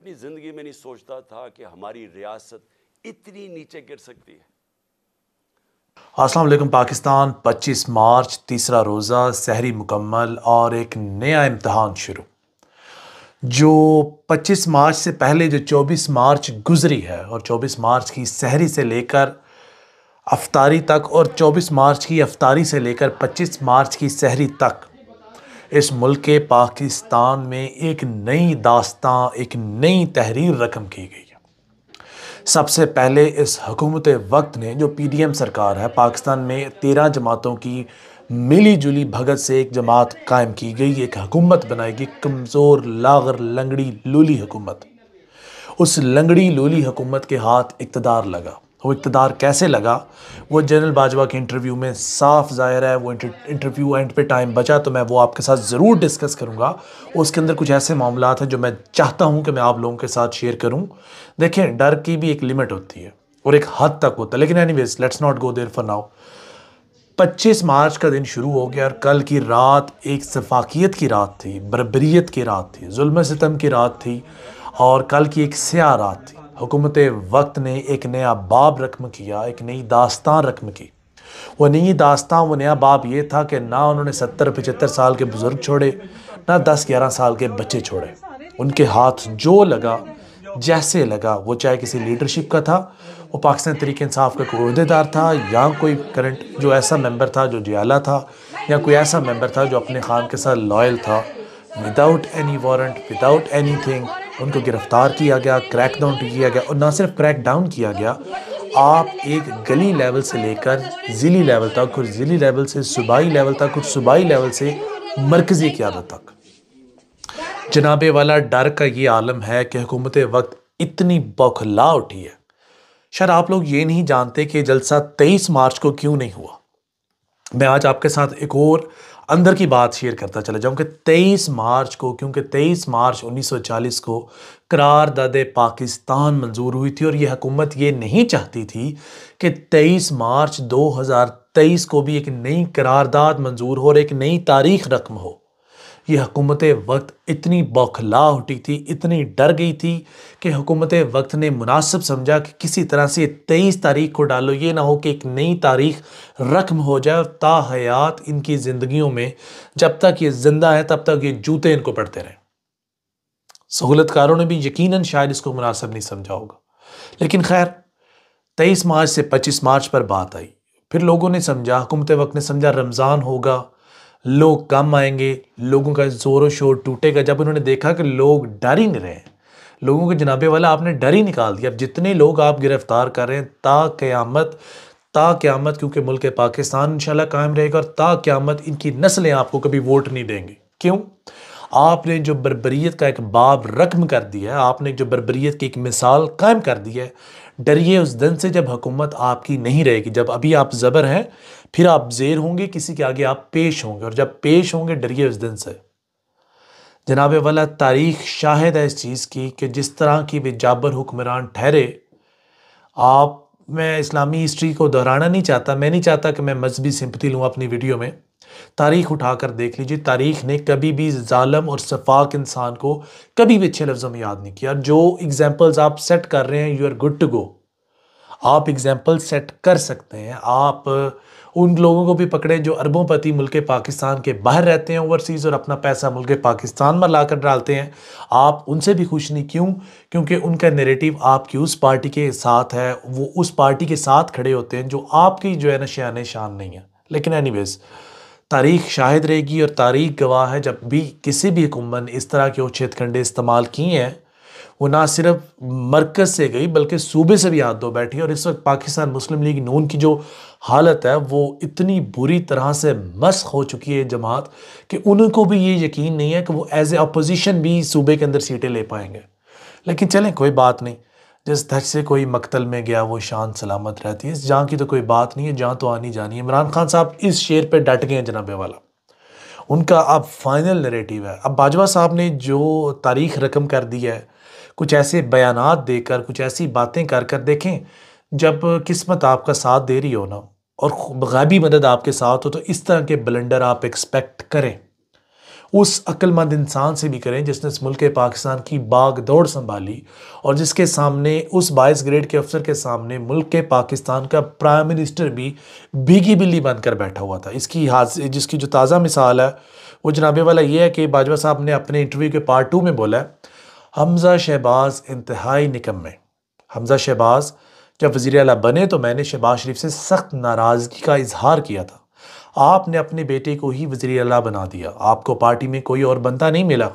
अपनी ज़िंदगी में नहीं सोचता था कि हमारी रियासत इतनी नीचे गिर सकती है। अस्सलाम वालेकुम पाकिस्तान। 25 मार्च तीसरा रोज़ा, सहरी मुकम्मल और एक नया इम्तहान शुरू। जो 25 मार्च से पहले जो 24 मार्च गुजरी है और 24 मार्च की सहरी से लेकर अफ्तारी तक और 24 मार्च की अफ्तारी से लेकर 25 मार्च की सहरी तक इस मुल्क के पाकिस्तान में एक नई दास्तां, एक नई तहरीर रकम की गई है। सबसे पहले इस हुकूमत वक्त ने, जो पीडीएम सरकार है, पाकिस्तान में 13 जमातों की मिली जुली भगत से एक जमात कायम की गई, एक हुकूमत बनाएगी, कमज़ोर लागर लंगड़ी लूली हुकूमत। उस लंगड़ी लूली हुकूमत के हाथ इक़्तिदार लगा। वो इक़्तिदार कैसे लगा, वो जनरल बाजवा के इंटरव्यू में साफ ज़ाहिर है। वो इंटरव्यू एंड पे टाइम बचा तो मैं वो आपके साथ ज़रूर डिस्कस करूँगा। उसके अंदर कुछ ऐसे मामलात हैं जो मैं चाहता हूँ कि मैं आप लोगों के साथ शेयर करूँ। देखें, डर की भी एक लिमिट होती है और एक हद तक होता है, लेकिन anyways let's not go there for now. 25 March का दिन शुरू हो गया और कल की रात एक सफाकियत की रात थी, बर्बरियत की रात थी, जुल्म सितम की रात थी और कल की एक स्याह रात थी। हुकूमत वक्त ने एक नया बाब रकम किया, एक नई दास्तान रकम की। वो नई दास्तान, वो नया बाब ये था कि ना उन्होंने 70-75 साल के बुजुर्ग छोड़े, ना 10-11 साल के बच्चे छोड़े। उनके हाथ जो लगा, जैसे लगा, वो चाहे किसी लीडरशिप का था, वो पाकिस्तान तहरीक इंसाफ का कोई अहदेदार था, या कोई करंट जो ऐसा मेंबर था जो जियाला था, या कोई ऐसा मेंबर था जो अपने खान के साथ लॉयल था। Without any warrant, without anything उनको गिरफ्तार किया गया, क्रैक डाउन किया गया। और ना सिर्फ क्रैक डाउन किया गया, आप एक गली लेवल से लेकर ज़िली लेवल तक और ज़िली लेवल से सूबाई लेवल तक और सूबाई लेवल से मरकज़ी क़यादत तक जनाबे वाला डर का ये आलम है कि हुकूमत वक्त इतनी बौखला उठी है। शायद आप लोग ये नहीं जानते कि जलसा 23 मार्च को क्यों नहीं हुआ। मैं आज आपके साथ एक और अंदर की बात शेयर करता चला जाऊं कि 23 मार्च को, क्योंकि 23 मार्च 1940 को करारदाद पाकिस्तान मंजूर हुई थी और ये हुकूमत ये नहीं चाहती थी कि 23 मार्च 2023 को भी एक नई करारदाद मंजूर हो और एक नई तारीख रकम हो। ये हुकूमत वक्त इतनी बौखला उठी थी, इतनी डर गई थी कि हुकूमत वक्त ने मुनासिब समझा कि किसी तरह से 23 तारीख को डालो, ये ना हो कि एक नई तारीख रकम हो जाए और ताहयात इनकी ज़िंदगियों में जब तक ये जिंदा है तब तक ये जूते इनको पड़ते रहें। सहूलतकारों ने भी यकीनन शायद इसको मुनासिब नहीं समझा होगा, लेकिन खैर 23 मार्च से 25 मार्च पर बात आई। फिर लोगों ने समझा, हुकूमत वक्त ने समझा रमज़ान होगा, लोग कम आएंगे, लोगों का जोरों शोर टूटेगा। जब उन्होंने देखा कि लोग डर ही नहीं रहे, लोगों के जनाबे वाला आपने डर ही निकाल दिया। अब जितने लोग आप गिरफ्तार कर रहे हैं, ता क़यामत, क्योंकि मुल्क पाकिस्तान इंशाल्लाह कायम रहेगा और ता क़यामत इनकी नस्लें आपको कभी वोट नहीं देंगी। क्यों? आपने जो बर्बरियत का एक बाब रकम कर दिया है, आपने जो बर्बरियत की एक मिसाल कायम कर दी है। डरिए उस दिन से जब हुकूमत आपकी नहीं रहेगी। जब अभी आप ज़बर हैं, फिर आप ज़ेर होंगे, किसी के आगे आप पेश होंगे, और जब पेश होंगे डरिए उस दिन से। जनाबे वाला तारीख शाहिद है इस चीज़ की कि जिस तरह की भी जाबर हुक्मरान ठहरे, मैं इस्लामी हिस्ट्री को दोहराना नहीं चाहता, मैं नहीं चाहता कि मैं मजहबी सिंपथी लूँ अपनी वीडियो में। तारीख उठाकर देख लीजिए, तारीख ने कभी भी जालिम और सफाक इंसान को कभी भी अच्छे लफ्ज़ों में याद नहीं किया। जो एग्जाम्पल्स आप सेट कर रहे हैं, you are good to go. आप एग्जाम्पल सेट कर सकते हैं। आप उन लोगों को भी पकड़े जो अरबोंपति मुल्क पाकिस्तान के बाहर रहते हैं ओवरसीज़ और अपना पैसा मुल्क पाकिस्तान में लाकर डालते हैं। आप उनसे भी खुश नहीं। क्यों? क्योंकि उनका नैरेटिव आपकी उस पार्टी के साथ है, वो उस पार्टी के साथ खड़े होते हैं जो आपकी जो है ना शान शान नहीं है। लेकिन एनीवेज तारीख शाहिद रहेगी और तारीख गवाह है, जब भी किसी भी हुकूमत ने इस तरह के उच्छेद कंडे इस्तेमाल किए हैं, वो ना सिर्फ मरकज़ से गई बल्कि सूबे से भी हाथ धो बैठी। और इस वक्त पाकिस्तान मुस्लिम लीग नून की जो हालत है वो इतनी बुरी तरह से मस्ख हो चुकी है जमात कि उनको भी ये यकीन नहीं है कि वो एज ए अपोजिशन भी सूबे के अंदर सीटें ले पाएंगे। लेकिन चलें, कोई बात नहीं। जिस धज से कोई मकतल में गया वो शान सलामत रहती है। इस जहाँ की तो कोई बात नहीं है, जहाँ तो आनी जानी है। इमरान खान साहब इस शेर पे डट गए हैं जनाबे वाला, उनका अब फाइनल नैरेटिव है। अब बाजवा साहब ने जो तारीख रकम कर दी है, कुछ ऐसे बयानात देकर, कुछ ऐसी बातें कर कर, देखें जब किस्मत आपका साथ दे रही हो ना और गैबी मदद आपके साथ हो तो इस तरह के ब्लंडर आप एक्सपेक्ट करें। उस अक्लमंद इंसान से भी करें जिसने इस मुल्क पाकिस्तान की बाग दौड़ संभाली और जिसके सामने, उस 22 ग्रेड के अफसर के सामने मुल्क के पाकिस्तान का प्राइम मिनिस्टर भी भीगी बिल्ली बनकर बैठा हुआ था। जिसकी जो ताज़ा मिसाल है वो जनाबे वाला ये है कि बाजवा साहब ने अपने इंटरव्यू के पार्ट 2 में बोला है, हमजा शहबाज इंतहाई निकम्मे। हमजा शहबाज जब वज़ीर आला बने तो मैंने शहबाज शरीफ से सख्त नाराज़गी का इजहार किया था। आपने अपने बेटे को ही वज़ीर आला बना दिया, आपको पार्टी में कोई और बंदा नहीं मिला।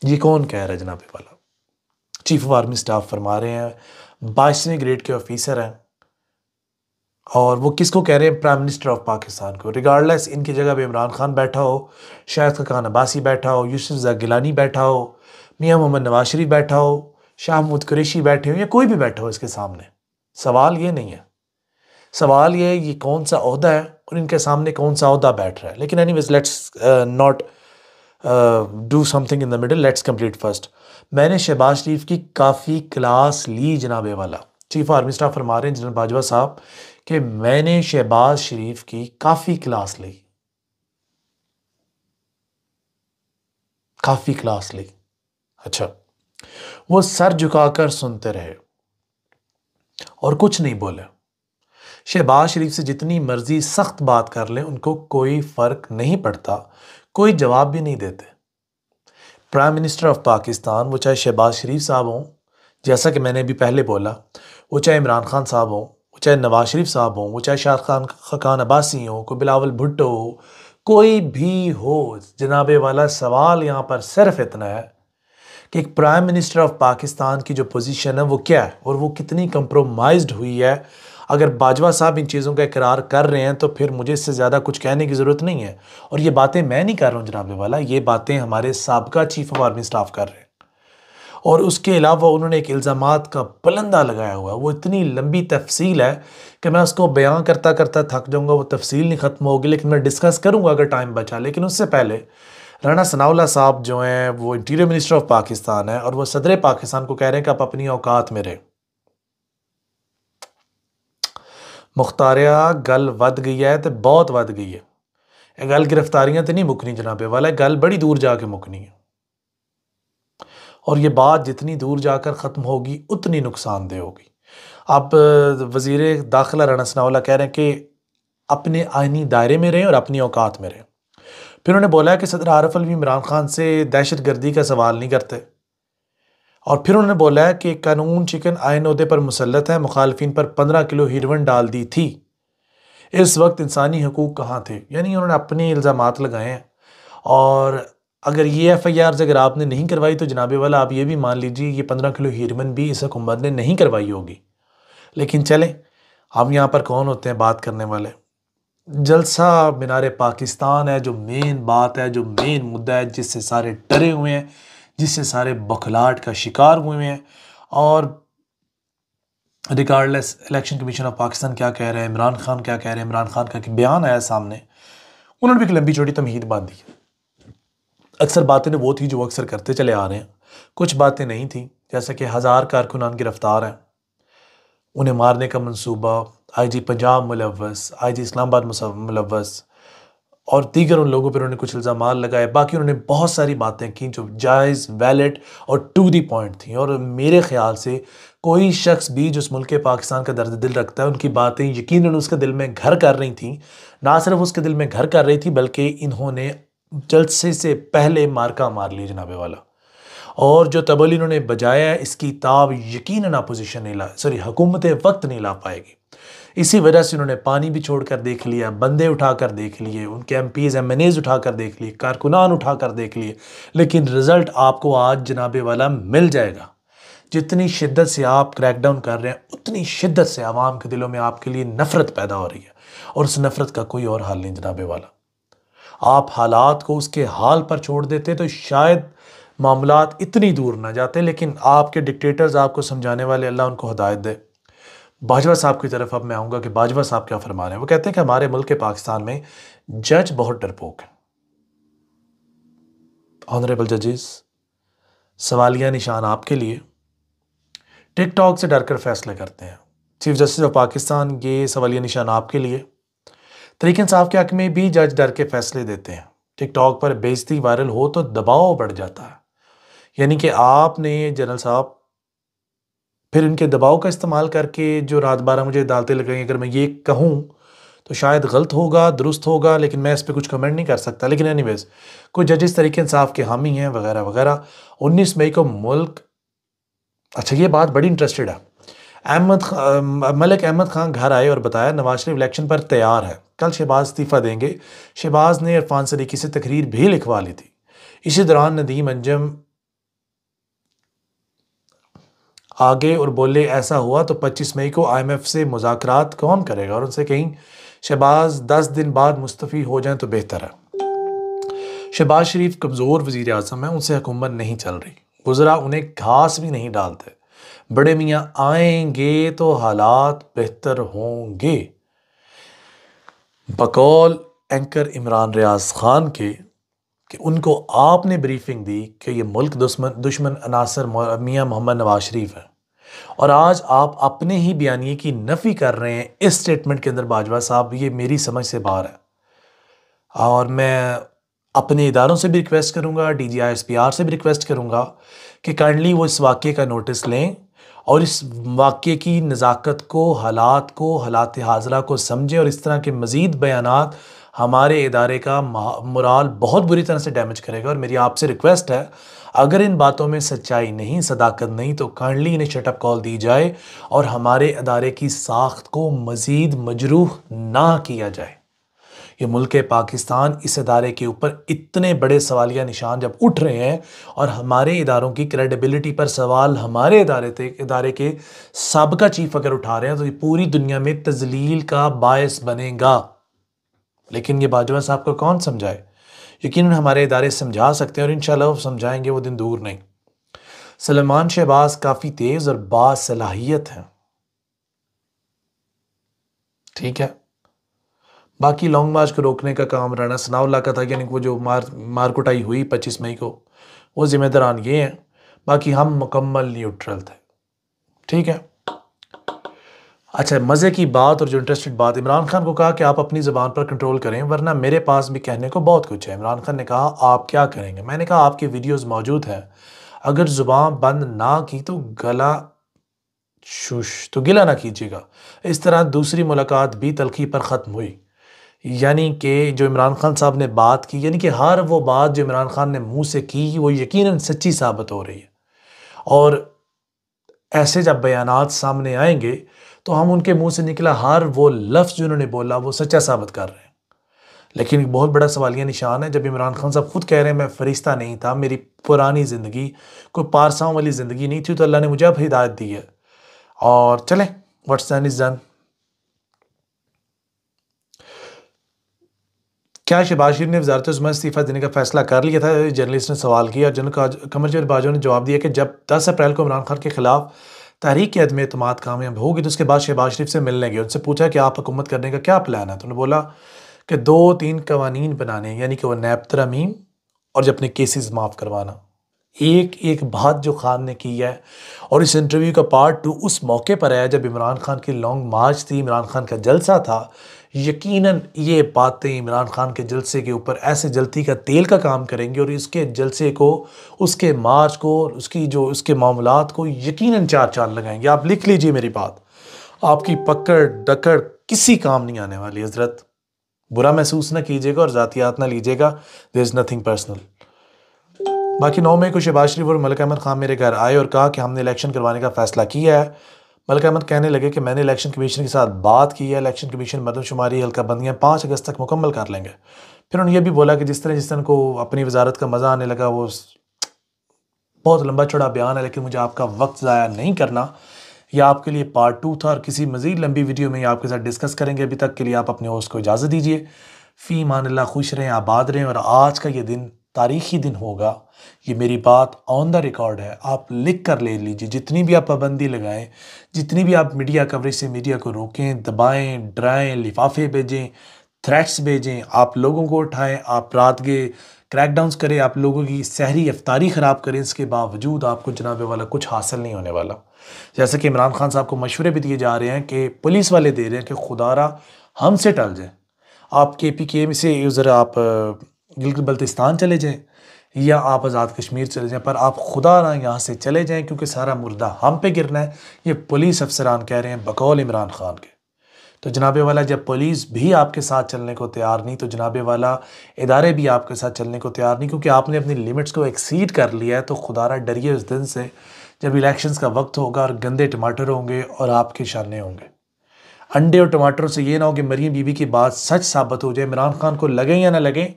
ये कौन कह रहा है जनाबे वाला? चीफ ऑफ आर्मी स्टाफ फरमा रहे हैं, 22वें ग्रेड के ऑफिसर हैं, और वो किसको कह रहे हैं? प्राइम मिनिस्टर ऑफ पाकिस्तान को। रिगार्डलेस इनकी जगह पे इमरान खान बैठा हो, शाहिद खान अब्बासी बैठा हो, यूसुफ गिलानी बैठा हो, मियाँ मोहम्मद नवाज शरीफ बैठा हो, शाह महमूद कुरैशी बैठे हो, या कोई भी बैठा हो इसके सामने, सवाल ये नहीं है। सवाल ये है ये कौन सा ओहदा है और इनके सामने कौन सा ओहदा बैठ रहा है। लेकिन anyways let's not do something in the middle, let's complete first. मैंने शहबाज शरीफ की काफ़ी क्लास ली जनाबे वाला। चीफ आर्मी स्टाफ फरमा रहे हैं जनरल बाजवा साहब कि मैंने शहबाज शरीफ की काफ़ी क्लास ली, काफ़ी क्लास ली। अच्छा, वो सर झुकाकर सुनते रहे और कुछ नहीं बोले। शहबाज शरीफ से जितनी मर्जी सख्त बात कर लें उनको कोई फ़र्क नहीं पड़ता, कोई जवाब भी नहीं देते। प्राइम मिनिस्टर ऑफ पाकिस्तान, वो चाहे शहबाज शरीफ साहब हों, जैसा कि मैंने अभी पहले बोला, वो चाहे इमरान खान साहब हों, वो चाहे नवाज शरीफ साहब हों, वो चाहे शाह खान अब्बासी हों, कोई बिलावल भुट्टो हो, कोई भी हो, जनाबे वाला सवाल यहाँ पर सिर्फ इतना है कि एक प्राइम मिनिस्टर ऑफ पाकिस्तान की जो पोजीशन है वो क्या है और वो कितनी कंप्रोमाइज्ड हुई है। अगर बाजवा साहब इन चीज़ों का इकरार कर रहे हैं तो फिर मुझे इससे ज़्यादा कुछ कहने की ज़रूरत नहीं है। और ये बातें मैं नहीं कर रहा हूँ जनाबे वाला, ये बातें हमारे साबका चीफ ऑफ आर्मी स्टाफ कर रहे हैं। और उसके अलावा उन्होंने एक इल्ज़ामात का पलंदा लगाया हुआ है, वो इतनी लंबी तफसील है कि मैं उसको बयां करता करता थक जाऊँगा, वो तफसील नहीं ख़त्म होगी। लेकिन मैं डिस्कस करूँगा अगर टाइम बचा। लेकिन उससे पहले राना सनाउल्लाह साहब जो हैं वो इंटीरियर मिनिस्टर ऑफ पाकिस्तान है और वो सदर पाकिस्तान को कह रहे हैं कि आप अपनी औकात में रहे। मुख्तारिया गल वध गई है तो बहुत वध गई है। गल गिरफ्तारियां तो नहीं मुकनी जनाबे वाला, गल बड़ी दूर जाके मुकनी है। और ये बात जितनी दूर जाकर ख़त्म होगी उतनी नुकसानदेह होगी। अब वज़ीर दाखिला राना सनाउल्लाह कह रहे हैं कि अपने आइनी दायरे में रहें और अपनी औकात में रहें। फिर उन्होंने बोला है कि सदर आरिफ अलवी इमरान खान से दहशत गर्दी का सवाल नहीं करते। और फिर उन्होंने बोला है कि कानून चिकन आयन ओहदे पर मुसल्लत है, मुखालफिन पर 15 किलो हीरोइन डाल दी थी, इस वक्त इंसानी हकूक़ कहाँ थे। यानी उन्होंने अपने इल्ज़ामात लगाए हैं। और अगर ये FIR अगर आपने नहीं करवाई तो जनाबे वाला आप ये भी मान लीजिए ये 15 किलो हीरोइन भी इस हुकूमत ने नहीं करवाई होगी। लेकिन चलें, हम यहाँ पर कौन होते हैं बात करने वाले। जलसा मीनार पाकिस्तान है जो मेन बात है, जो मेन मुद्दा है, जिससे सारे डरे हुए हैं, जिससे सारे बखलाहट का शिकार हुए हैं। और regardless election commission of Pakistan क्या कह रहे हैं, इमरान खान क्या कह रहे हैं, इमरान खान का एक बयान आया सामने, उन्होंने भी एक लंबी चौड़ी तमहीद बांधी। अक्सर बातें वो थी जो अक्सर करते चले आ रहे हैं, कुछ बातें नहीं थी, जैसे कि 1000 कारकुनान गिरफ्तार हैं, उन्हें मारने का मंसूबा, IG पंजाब मुलव्वस, IG इस्लामाबाद मुलव्वस और दीगर उन लोगों पर उन्होंने कुछ इल्ज़ाम लगाए। बाकी उन्होंने बहुत सारी बातें की जो जायज़, वैलिड और टू दी पॉइंट थी। और मेरे ख्याल से कोई शख्स भी जो इस मुल्क पाकिस्तान का दर्द दिल रखता है, उनकी बातें यकीनन उसके दिल में घर कर रही थी। ना सिर्फ उसके दिल में घर कर रही थी बल्कि इन्होंने जलसे से पहले मार्का मार ली जनाबे वाला। और जो तबल इन्होंने बजाया है इसकी ताब यकीनन अपोजिशन नहीं ला, सॉरी हुकूमत वक्त नहीं ला पाएगी। इसी वजह से उन्होंने पानी भी छोड़ कर देख लिया, बंदे उठा कर देख लिए, उनके MPs MNAs उठा कर देख लिए, कारकुनान उठा कर देख लिए, लेकिन रिज़ल्ट आपको आज जनाबे वाला मिल जाएगा। जितनी शिद्दत से आप क्रैकडाउन कर रहे हैं उतनी शिद्दत से आवाम के दिलों में आपके लिए नफ़रत पैदा हो रही है। और उस नफ़रत का कोई और हल नहीं जनाबे वाला। आप हालात को उसके हाल पर छोड़ देते तो शायद मामलात इतनी दूर ना जाते। लेकिन आपके डिक्टेटर्स, आपको समझाने वाले, अल्लाह उनको हिदायत दे। बाजवा साहब की तरफ अब मैं आऊँगा कि बाजवा साहब क्या फरमा रहे हैं। वो कहते हैं कि हमारे मुल्क पाकिस्तान में जज बहुत डरपोक हैं। ऑनरेबल जजेस, सवालिया निशान आपके लिए, टिकटॉक से डरकर फैसले करते हैं। चीफ जस्टिस ऑफ पाकिस्तान, ये सवालिया निशान आपके लिए। तरीके इंसाफ के हक में भी जज डर के फैसले देते हैं। टिकटॉक पर बेइज्जती वायरल हो तो दबाव बढ़ जाता है, यानी कि आपने जनरल साहब फिर इनके दबाव का इस्तेमाल करके जो रात 12 मुझे अदालतें लगाई, अगर मैं ये कहूँ तो शायद गलत होगा, दुरुस्त होगा, लेकिन मैं इस पर कुछ कमेंट नहीं कर सकता। लेकिन एनीवेज कुछ जजेस तरीके इंसाफ के हामी हैं वगैरह वगैरह। 19 मई को मुल्क, अच्छा ये बात बड़ी इंटरेस्टेड है, मलिक अहमद खान घर आए और बताया नवाज शरीफ इलेक्शन पर तैयार है, कल शहबाज इस्तीफा देंगे। शहबाज ने इरफान सदीकी से तकरीर भी लिखवा ली थी। इसी दौरान नदीम अंजम आगे और बोले ऐसा हुआ तो 25 मई को IMF से मुज़ाकरात कौन करेगा, और उनसे कहीं शहबाज 10 दिन बाद मुस्तफ़ी हो जाएं तो बेहतर है। शहबाज शरीफ कमज़ोर वज़ीर आज़म है, उनसे हुकूमत नहीं चल रही, गुजरा उन्हें घास भी नहीं डालते। बड़े मियाँ आएंगे तो हालात बेहतर होंगे। बकौल एंकर इमरान रियाज खान के कि उनको आपने ब्रीफिंग दी कि ये मुल्क दुश्मन अनासर मियाँ मोहम्मद नवाज शरीफ है, और आज आप अपने ही बयानिए की नफ़ी कर रहे हैं इस स्टेटमेंट के अंदर। बाजवा साहब ये मेरी समझ से बाहर है, और मैं अपने इदारों से भी रिक्वेस्ट करूँगा, DGI SPR से भी रिक्वेस्ट करूँगा कि काइंडली वो इस वाक़े का नोटिस लें और इस वाक़े की नज़ाकत को, हालात हाज़रा को समझें, और इस तरह के मज़ीद बयानात हमारे इदारे का मोराल बहुत बुरी तरह से डैमेज करेगा। और मेरी आपसे रिक्वेस्ट है, अगर इन बातों में सच्चाई नहीं, सदाकत नहीं, तो काइंडली इन्हें शटअप कॉल दी जाए और हमारे इदारे की साख्त को मज़ीद मजरूह ना किया जाए। ये मुल्क पाकिस्तान, इस इदारे के ऊपर इतने बड़े सवालिया निशान जब उठ रहे हैं और हमारे इदारों की क्रेडिबिलिटी पर सवाल हमारे इदारे के साबिका चीफ अगर उठा रहे हैं, तो ये पूरी दुनिया में तजलील का बायस बनेगा। लेकिन ये बाजवा साहब को कौन समझाए? यकीनन हमारे इदारे समझा सकते हैं, और इंशाल्लाह वो समझाएंगे, वो दिन दूर नहीं। सलमान शहबाज काफ़ी तेज़ और बासलाहियत हैं, ठीक है। बाकी लॉन्ग मार्च को रोकने का काम राना सनाउल्लाह का था, यानी वो जो मार कुटाई हुई 25 मई को, वो जिम्मेदारान ये हैं। बाकी हम मुकम्मल न्यूट्रल थे, ठीक है। अच्छा, मज़े की बात और जो इंटरेस्टेड बात, इमरान खान को कहा कि आप अपनी ज़बान पर कंट्रोल करें वरना मेरे पास भी कहने को बहुत कुछ है। इमरान खान ने कहा आप क्या करेंगे? मैंने कहा आपके वीडियोस मौजूद हैं, अगर ज़ुबान बंद ना की तो गिला ना कीजिएगा। इस तरह दूसरी मुलाकात भी तलखी पर ख़त्म हुई, यानी कि जो इमरान खान साहब ने बात की, यानी कि हर वो बात जो इमरान खान ने मुँह से की वो यकीनन सच्ची साबित हो रही है। और ऐसे जब बयानात सामने आएंगे तो हम उनके मुंह से निकला हर वो लफ्ज़ जो उन्होंने बोला वो सच्चा साबित कर रहे हैं। लेकिन एक बहुत बड़ा सवालिया निशान है जब इमरान खान साहब खुद कह रहे हैं मैं फरिश्ता नहीं था, मेरी पुरानी ज़िंदगी कोई पारसाओं वाली ज़िंदगी नहीं थी, तो अल्लाह ने मुझे अब हिदायत दी है। और चलें, व्हाट्स डन इज़ डन। क्या शहबाज शरीफ ने वज़ारत उज़्मा इस्तीफ़ा देने का फैसला कर लिया था? जर्नलिस्ट ने सवाल किया। जनरल कमर बाजवा ने जवाब दिया कि जब 10 अप्रैल को इमरान खान के खिलाफ तहरीक के अदम एतमाद कामयाब होगी तो उसके बाद शहबाज शरीफ से मिलने गए। उनसे पूछा कि आप हुकूमत करने का क्या प्लान है? तो उन्होंने बोला कि 2-3 कवानीन बनाने, यानी कि वो नैब तरमीम और जब अपने केसेस माफ़ करवाना। एक एक बात जो खान ने की है, और इस इंटरव्यू का पार्ट 2 उस मौके पर आया जब इमरान खान की लॉन्ग मार्च थी, इमरान खान का जलसा था। यकीनन ये बातें इमरान खान के जलसे के ऊपर ऐसे जलती का तेल का काम करेंगे और इसके जलसे को, उसके मार्च को, उसके मामलात को यकीनन 4 चांद लगाएंगे। आप लिख लीजिए मेरी बात, आपकी पकड़ दकड़ किसी काम नहीं आने वाली। हजरत बुरा महसूस ना कीजिएगा और ज़ातियात ना लीजिएगा, देयर इज़ नथिंग पर्सनल। बाकी 9 मई को शहबाज शरीफ और मलिक अहमद खान मेरे घर आए और कहा कि हमने इलेक्शन करवाने का फ़ैसला किया है। मलिक अहमद कहने लगे कि मैंने इलेक्शन कमीशन के साथ बात की है, इलेक्शन कमीशन मरदमशुमारी हल्का बंदियाँ 5 अगस्त तक मुकम्मल कर लेंगे। फिर उन्होंने ये भी बोला कि जिस तरह को अपनी वजारत का मज़ा आने लगा, वो बहुत लंबा चौड़ा बयान है, लेकिन मुझे आपका वक्त ज़ाया नहीं करना। यह आपके लिए पार्ट 2 था और किसी मज़ीद लंबी वीडियो में आपके साथ डिस्कस करेंगे। अभी तक के लिए आप अपने होस्ट को इजाज़त दीजिए। फ़ी मान अल्लाह, खुश रहें, आबाद रहें। और आज का ये दिन तारीख़ी दिन होगा, ये मेरी बात ऑन द रिकॉर्ड है, आप लिख कर ले लीजिए। जितनी भी आप पाबंदी लगाएं, जितनी भी आप मीडिया कवरेज से मीडिया को रोकें, दबाएं, डराएं, लिफाफे भेजें, थ्रेट्स भेजें, आप लोगों को उठाएं, आप रात के क्रैकडाउन्स करें, आप लोगों की सहरी अफ्तारी ख़राब करें, इसके बावजूद आपको जनाबे वाला कुछ हासिल नहीं होने वाला। जैसे कि इमरान खान साहब को मशवरे भी दिए जा रहे हैं कि पुलिस वाले दे रहे हैं कि खुदारा हमसे टल जाए, आप KPKM से ज़रा आप गिलगित बल्तिस्तान चले जाएं या आप आज़ाद कश्मीर चले जाएं, पर आप खुदा ना यहाँ से चले जाएं, क्योंकि सारा मुर्दा हम पे गिरना है। ये पुलिस अफसरान कह रहे हैं बकौल इमरान खान के। तो जनाबे वाला, जब पुलिस भी आपके साथ चलने को तैयार नहीं, तो जनाबे वाला इदारे भी आपके साथ चलने को तैयार नहीं, क्योंकि आपने अपनी लिमिट्स को एक्सीड कर लिया है। तो खुदारा डरिए उस दिन से जब इलेक्शंस का वक्त होगा और गंदे टमाटर होंगे और आपके शाने होंगे। अंडे और टमाटरों से ये ना हो कि मरियम बीबी की बात सच साबित हो जाए, इमरान खान को लगे या ना लगे,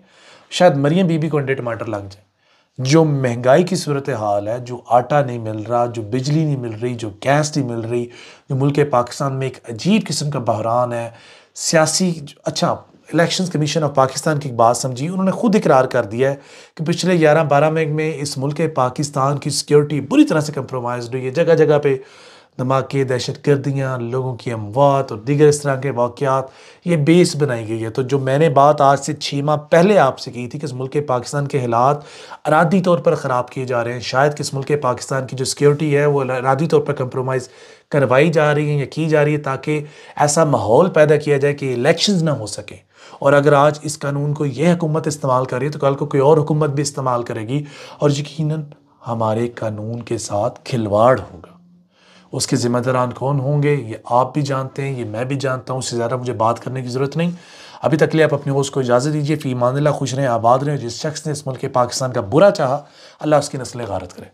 शायद मरियम बीबी को अंडे टमाटर लग जाए। जो महंगाई की सूरत हाल है, जो आटा नहीं मिल रहा, जो बिजली नहीं मिल रही, जो गैस नहीं मिल रही, जो मुल्क पाकिस्तान में एक अजीब किस्म का बहरान है सियासी। अच्छा, इलेक्शन कमीशन ऑफ पाकिस्तान की एक बात समझी, उन्होंने खुद इकरार कर दिया है कि पिछले 11-12 में इस मुल्क पाकिस्तान की सिक्योरिटी बुरी तरह से कंप्रोमाइज हुई है। जगह जगह पे धमाके, दहशत गर्दियाँ, लोगों की अमवात और दीगर इस तरह के वाक़यात, ये बेस बनाई गई है। तो जो मैंने बात आज से 6 माह पहले आपसे की थी कि इस मुल्क पाकिस्तान के हालात अराधी तौर पर ख़राब किए जा रहे हैं, शायद कि इस मुल्क पाकिस्तान की जो सिक्योरिटी है वो अराधी तौर पर कंप्रोमाइज़ करवाई जा रही है या की जा रही है, ताकि ऐसा माहौल पैदा किया जाए कि इलेक्शंस ना हो सके। और अगर आज इस कानून को यह हुकूमत इस्तेमाल करे तो कल को कोई और हुकूमत भी इस्तेमाल करेगी और यकीनन हमारे कानून के साथ खिलवाड़ होगा। उसके ज़िम्मेदारान कौन होंगे ये आप भी जानते हैं, ये मैं भी जानता हूँ। उससे ज़्यादा मुझे बात करने की ज़रूरत नहीं। अभी तक के लिए आप अपने होस्ट को इजाज़त दीजिए। फ़ी अमानिल्लाह, खुश रहें, आबाद रहें। जिस शख्स ने इस मुल्क पाकिस्तान का बुरा चाहा, अल्लाह उसकी नस्लें गारत करे।